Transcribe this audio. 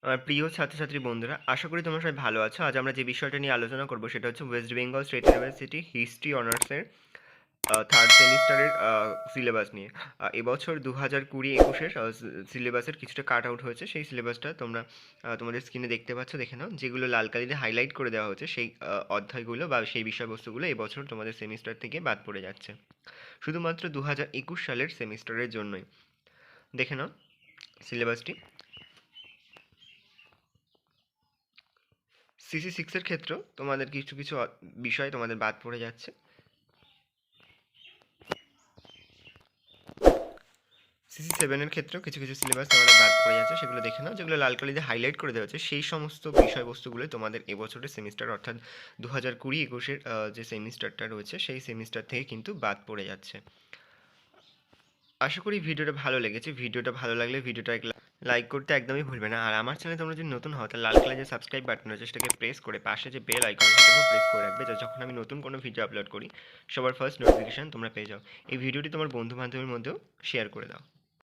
আমার প্রিয় ছাত্রছাত্রী বন্ধুরা, আশা করি তোমরা সবাই ভালো আছো। আজ আমরা যে বিষয়টা নিয়ে আলোচনা করব সেটা হচ্ছে West Bengal state university history অনার্সের থার্ড সেমিস্টারের সিলেবাস নিয়ে। এবছর 2020-21-এর সিলেবাসের কিছুটা কাট আউট হয়েছে। সেই সিলেবাসটা তোমরা তোমাদের স্ক্রিনে দেখতে পাচ্ছ, দেখে নাও। যেগুলো লাল কালিতে হাইলাইট করে দেওয়া হয়েছে সেই অধ্যায়গুলো বা সেই বিষয়বস্তুগুলো এবছর তোমাদের সেমিস্টার থেকে বাদ পড়ে যাচ্ছে, শুধুমাত্র 2021 সালের সেমিস্টারের জন্যই। দেখে নাও সিলেবাসটি। সিসি সিক্সের ক্ষেত্রেও তোমাদের কিছু কিছু বিষয় তোমাদের বাদ পড়ে যাচ্ছে। সিসি সেভেনের ক্ষেত্রেও কিছু কিছু সিলেবাস তোমাদের বাদ পড়ে যাচ্ছে, সেগুলো দেখে নাও। যেগুলো লাল কালিতে হাইলাইট করে দেওয়া হচ্ছে সেই সমস্ত বিষয়বস্তুগুলো তোমাদের এবছরের সেমিস্টার অর্থাৎ 2020-21-এর যে সেমিস্টারটা রয়েছে সেই সেমিস্টার থেকে কিন্তু বাদ পড়ে যাচ্ছে। আশা করি ভিডিওটা ভালো লেগেছে। ভিডিওটা ভালো লাগলে ভিডিওটা লাইক করতে একদমই ভুলবে না। আর আমার চ্যানেলে তোমরা যদি নতুন হও তাহলে লাল কালার যে সাবস্ক্রাইব বাটন আছে সেটাকে প্রেস করে পাশে যে বেল আইকন সেটাকেও প্রেস করে রাখবে, যাতে যখন আমি নতুন কোনো ভিডিও আপলোড করি সবার ফার্স্ট নোটিফিকেশন তোমরা পেয়ে যাও। এই ভিডিওটি তোমার বন্ধু বান্ধবের মধ্যেও শেয়ার করে দাও।